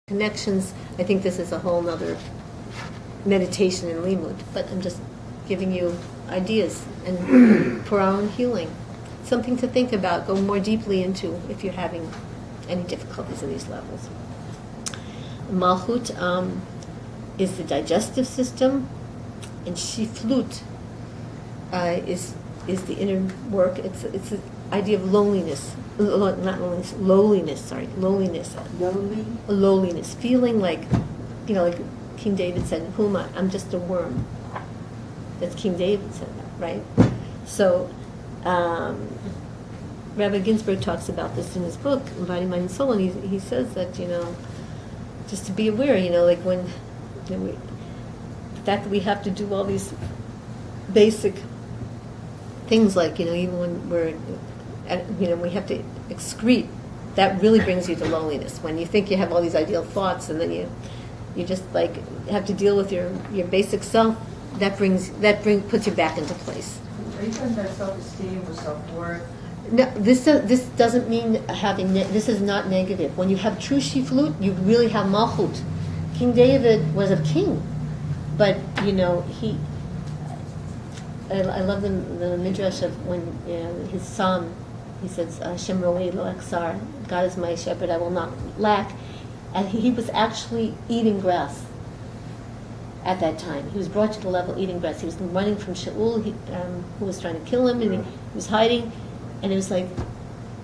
connections. I think this is a whole nother meditation in limud, but I'm just giving you ideas and for our own healing. Something to think about, go more deeply into if you're having any difficulties in these levels. Malchut is the digestive system, and Shiflut is the inner work. It's the idea of loneliness, not loneliness, lowliness. Sorry, lowliness. Lowliness, feeling like, like King David said, "Huma, I'm just a worm." That's King David said that, right? So, Rabbi Ginsburg talks about this in his book, Body, Mind, and Soul, and he says that, just to be aware, like when, the fact that we have to do all these basic things, like, even when we're, we have to excrete, that really brings you to loneliness. When you think you have all these ideal thoughts, and then you just like have to deal with your basic self, that puts you back into place. Are you talking about self-esteem or self-worth? No, this doesn't mean having. This is not negative. When you have true shiflut, you really have malchut. King David was a king, but he. I love the midrash of when his psalm. He says, "Hashem ro'ei lo aksar." God is my shepherd; I will not lack. And he was actually eating grass. At that time, he was brought to the level of eating grass. He was running from Shaul, who was trying to kill him, and he was hiding. And it was like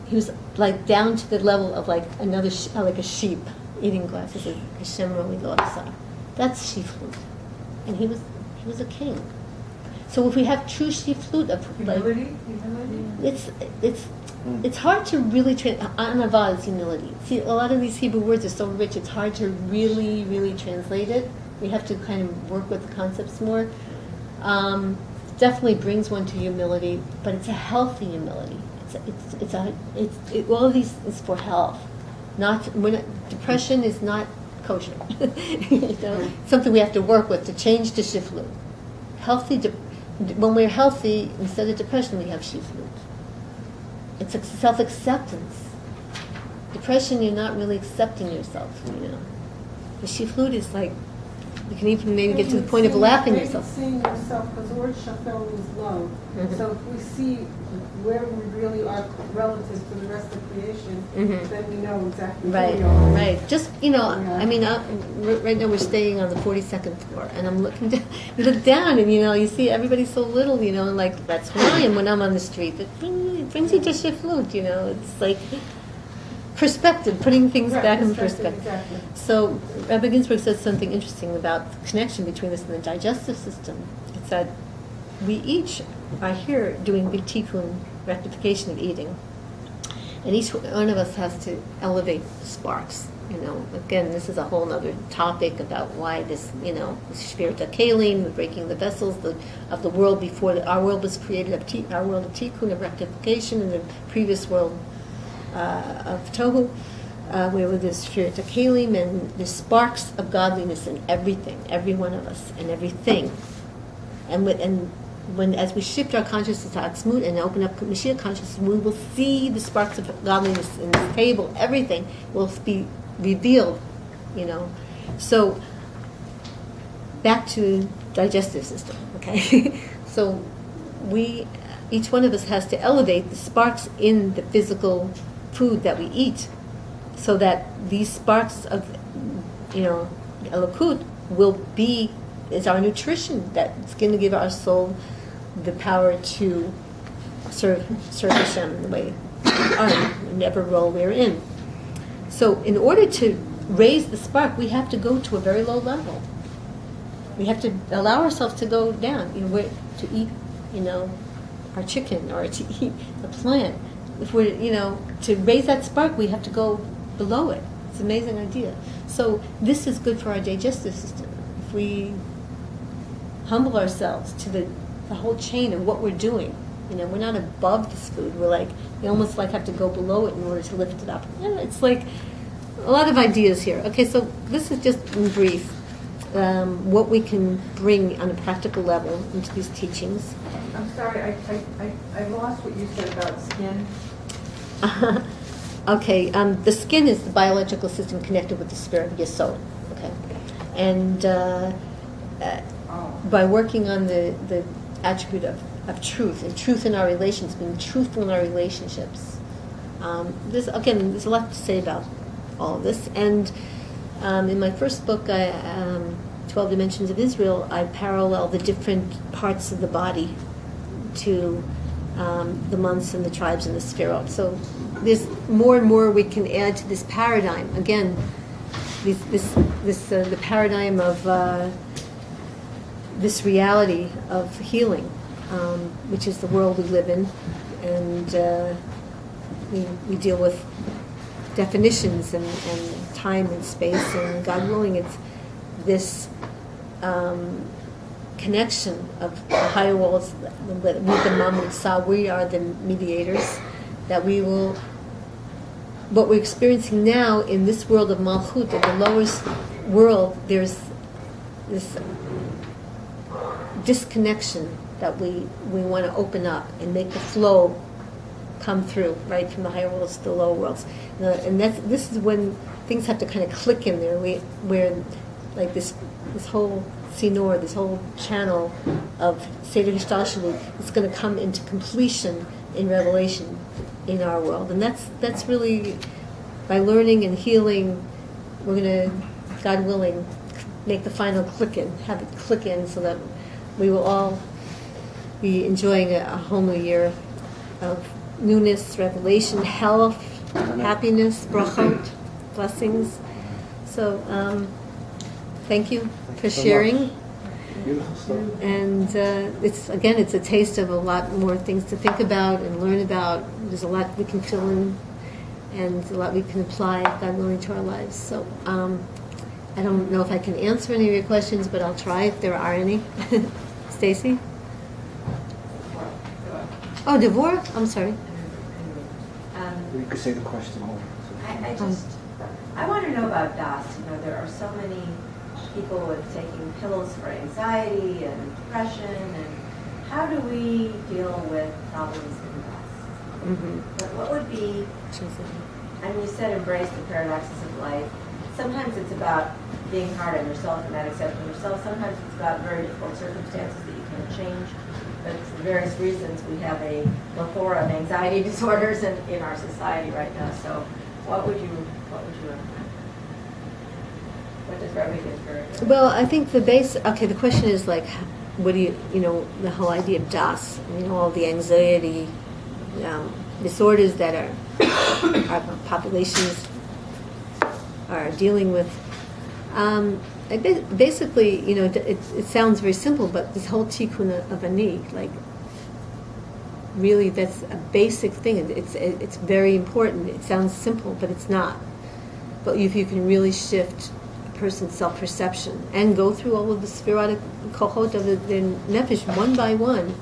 he was like down to the level of like another like a sheep eating grass. He said, "Hashem ro'ei lo aksar." That's shiflut, and he was a king. So if we have true shiflut of Humility? it's hard to really anava is humility. See, a lot of these Hebrew words are so rich; it's hard to really, really translate it. We have to kind of work with the concepts more. Definitely brings one to humility, but it's a healthy humility. All of these is for health. Depression is not kosher. Something we have to work with to change to shiflut. When we're healthy, instead of depression, we have shiflut. It's a self-acceptance. Depression, you're not really accepting yourself. The shiflut is like, you can even maybe get to the point of laughing yourself. Seeing yourself, because the word shafel is love. Mm-hmm. So if we see where we really are relative to the rest of creation, then we know exactly who we are. Right. Just, I mean, right now we're staying on the 42nd floor, and I'm looking down. You look down, and, you see everybody's so little, and, like, that's who I am when I'm on the street. It brings you to shiflut, It's like perspective, putting things back in perspective. Exactly. So Rabbi Ginsburg says something interesting about the connection between this and the digestive system. It's that we each are here doing big tikkun, rectification of eating, and each one of us has to elevate the sparks. Again, this is a whole other topic about why this, Shvirat HaKelim, the breaking the vessels of the world before our world was created, our world of tikkun, of rectification, in the previous world of Tohu, where there's Shvirat HaKelim, and there's sparks of godliness in everything, every one of us, and everything. And when as we shift our consciousness to Atzmut and open up Mashiach consciousness, we will see the sparks of godliness in the table. Everything will be revealed, So back to digestive system, okay? So each one of us has to elevate the sparks in the physical food that we eat, so that these sparks of, Elokut is our nutrition that's going to give our soul the power to serve Hashem in the way whatever role we're in. So in order to raise the spark, we have to go to a very low level. We have to allow ourselves to go down, to eat, our chicken, or to eat a plant. If we're, to raise that spark, we have to go below it. It's an amazing idea. So this is good for our digestive system. If we humble ourselves to the whole chain of what we're doing, we're not above this food. We almost like have to go below it in order to lift it up. It's like a lot of ideas here. Okay, so this is just in brief what we can bring on a practical level into these teachings. I'm sorry, I lost what you said about skin. Okay, the skin is the biological system connected with the spirit of your soul. Okay, and by working on the attribute of truth and truth in our relations, being truthful in our relationships. There's a lot to say about all of this. And in my first book, 12 Dimensions of Israel, I parallel the different parts of the body to the months and the tribes and the sphirot. So there's more and more we can add to this paradigm. Again, the paradigm of this reality of healing, which is the world we live in, and we deal with definitions and time and space, and God willing, it's this connection of the higher worlds with the Mamut Sa. We are the mediators, that we will, what we're experiencing now in this world of Malchut, in the lowest world, there's this disconnection that we want to open up and make the flow come through, right, from the higher worlds to the lower worlds. And this is when things have to kind of click in there, where like this whole sinor, this whole channel of Seder Hishtalshalut is going to come into completion in revelation in our world. And that's really, by learning and healing, we're going to, God willing, make the final click in, have it click in, so that we will all be enjoying a whole new year of newness, revelation, health, happiness, brachot, blessings. So thank you for sharing. And it's a taste of a lot more things to think about and learn about. There's a lot we can fill in and a lot we can apply, God willing, to our lives. So I don't know if I can answer any of your questions, but I'll try if there are any. Stacy? Oh, Devorah? I'm sorry. You could say the question. I want to know about Das. You know, there are so many people with taking pills for anxiety and depression, and how do we deal with problems in Das? Mm-hmm. What would be, I mean, you said embrace the paradoxes of life. Sometimes it's about being hard on yourself and not accepting yourself. Sometimes it's about very difficult circumstances that you can't change. But for various reasons, we have a plethora of anxiety disorders in our society right now. So what would you recommend? What does Rabbi Ginsburg? Well, I think the question is like, what do you the whole idea of Das, all the anxiety disorders that our populations are dealing with. Basically, it sounds very simple, but this whole tikkun of ani, like, really, that's a basic thing. It's very important. It sounds simple, but it's not. But if you can really shift a person's self-perception and go through all of the spherotic kohot of their nefesh one by one.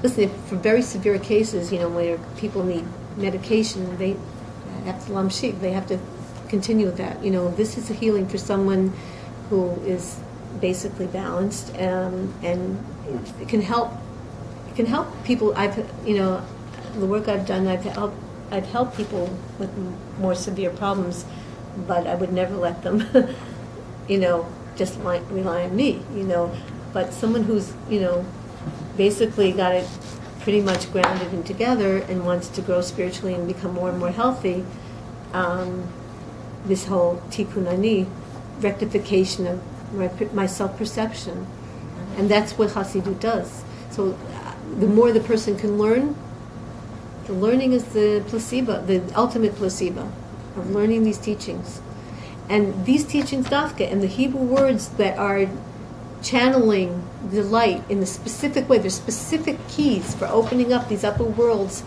Listen, for very severe cases, where people need medication, they have to lamshik. They have to continue with that. This is a healing for someone who is basically balanced, and it can help. It can help people. The work I've done, I've helped people with more severe problems, but I would never let them, just rely on me. But someone who's, basically got it pretty much grounded and together and wants to grow spiritually and become more and more healthy. This whole tikkun ani, rectification of my self-perception, and that's what Hasidut does. So the more the person can learn, the learning is the placebo, the ultimate placebo of learning these teachings. And these teachings, dafka, and the Hebrew words that are channeling the light in the specific way, there's specific keys for opening up these upper worlds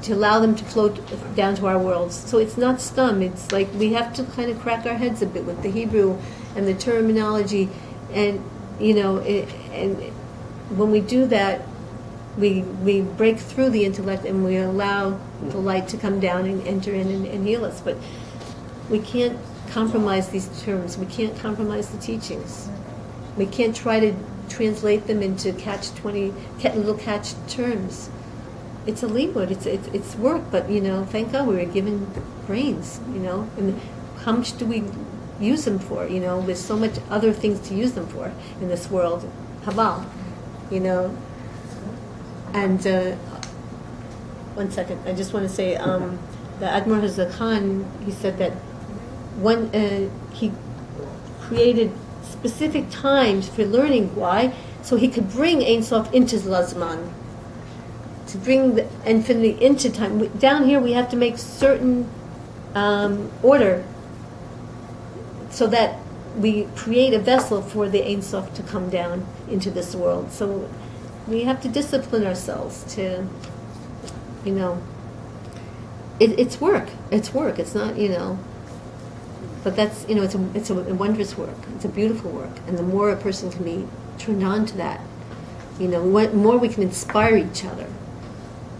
to allow them to flow down to our worlds. So it's not stum. It's like we have to kind of crack our heads a bit with the Hebrew and the terminology, and and when we do that, we break through the intellect and we allow the light to come down and enter in and heal us. But we can't compromise these terms. We can't compromise the teachings. We can't try to translate them into little catch terms. it's a leeward. It's work, but thank God we were given brains. And how much do we use them for? There's so much other things to use them for in this world. Haval, And 1 second, I just want to say the Admor Hazakan, he said that he created specific times for learning. Why? So he could bring Ein Sof into Lazman, to bring the infinity into time. Down here we have to make certain order so that we create a vessel for the Ein Sof to come down into this world. So we have to discipline ourselves to, it's work. It's work. It's not, but that's, it's a wondrous work. It's a beautiful work. And the more a person can be turned on to that, more we can inspire each other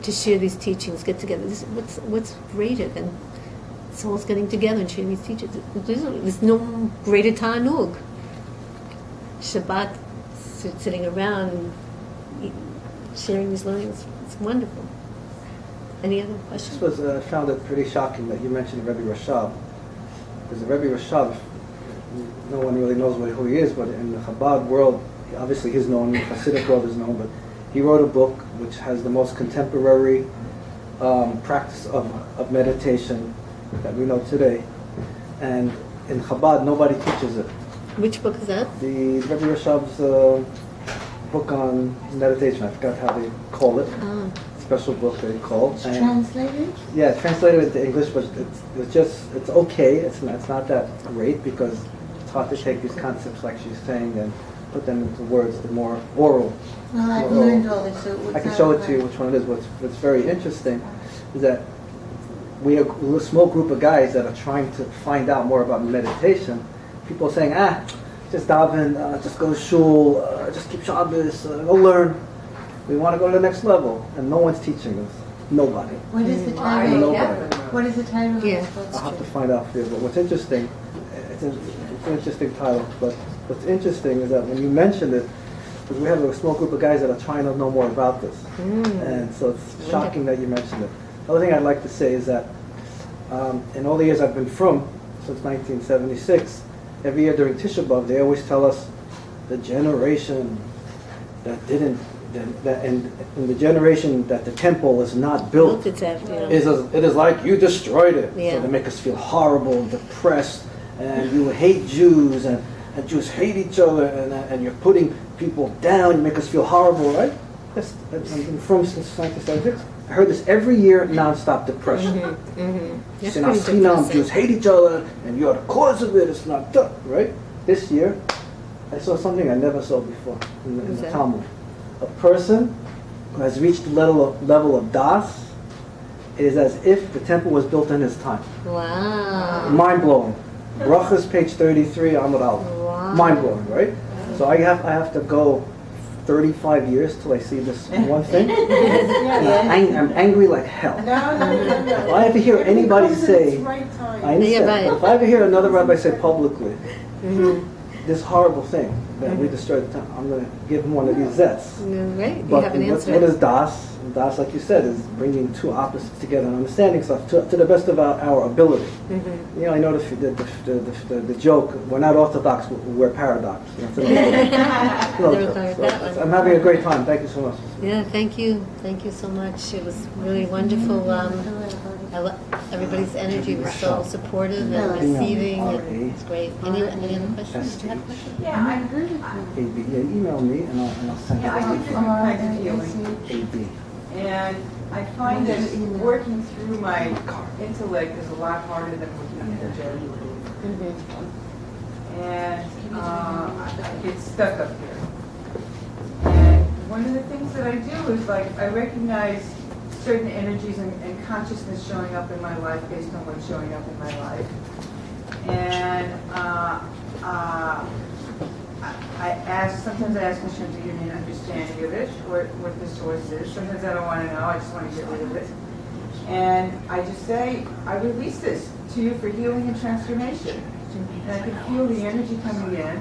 to share these teachings, get together. What's greater than souls getting together and sharing these teachings? There's no greater ta'anug. Shabbat, sitting around and sharing these learnings. It's wonderful. Any other questions? I found it pretty shocking that you mentioned Rebbe Rashab. Because the Rebbe Rashab, no one really knows who he is, but in the Chabad world, obviously he's known, the Hasidic world is known, but he wrote a book which has the most contemporary practice of meditation that we know today. And in Chabad, nobody teaches it. Which book is that? The Rebbe Rashab's book on meditation. I forgot how they call it. Special book they call. It's translated? Yeah, translated into English, but it's okay. It's not that great because it's hard to take these concepts like she's saying and put them into words. They're more oral. Well, I've learned all this. So I can show it to you which one it is. What's very interesting is that we're a small group of guys that are trying to find out more about meditation. People are saying, just daven, just go to shul, just keep Shabbos, go learn. We want to go to the next level, and no one's teaching us. Nobody. What is the title? Nobody. What is the title of Yeah. this book? I'll have to find out for you. But what's interesting, it's an interesting title, but what's interesting is that when you mentioned it, because we have a small group of guys that are trying to know more about this. And so it's shocking that you mentioned it. The other thing I'd like to say is that in all the years I've been from, since 1976, every year during Tisha B'Av, they always tell us the generation that didn't, and the generation that the temple is not built, It's after, it is like you destroyed it. Yeah. So they make us feel horrible and depressed, and you hate Jews, and Jews hate each other, and you're putting people down, you make us feel horrible, right? I've been from since 1976. I heard this every year, non-stop depression. That's Since pretty depressing. Jews hate each other, and you're the cause of it, it's not done, right? This year, I saw something I never saw before in What's the that? Talmud. A person who has reached the level of Das, it is as if the temple was built in his time. Wow. Mind-blowing. Brachas, page 33, Amud Aleph. Wow. Mind-blowing, right? So I have to go 35 years till I see this one thing. I'm angry like hell. No. If I ever hear anybody It comes in say, its right time. I understand, Yeah, right. but if I ever hear another rabbi say publicly, this horrible thing that we destroyed the temple, I'm going to give him one of these zets. Right, you But have an answer. what is Das? Das, like you said, is bringing two opposites together and understanding stuff to the best of our ability. I know the joke, we're not orthodox, we're paradox. Never heard that one. I'm having a great time. Thank you so much. Yeah, thank you. Thank you so much. It was really wonderful. Everybody's energy was so supportive and receiving. And it's great. Any other questions? Do you have a question? Yeah, I agree with you. AB, email me and I'll send Yeah, I it. do different kinds of healing. AB. And I find that working through my intellect is a lot harder than working energetically. And I get stuck up here. And one of the things that I do is I recognize certain energies and consciousness showing up in my life based on what's showing up in my life. And sometimes I ask Hashem to give me an understanding of it, or what the source is. Sometimes I don't want to know, I just want to get rid of it. And I just say, I release this to you for healing and transformation. And I can feel the energy coming in.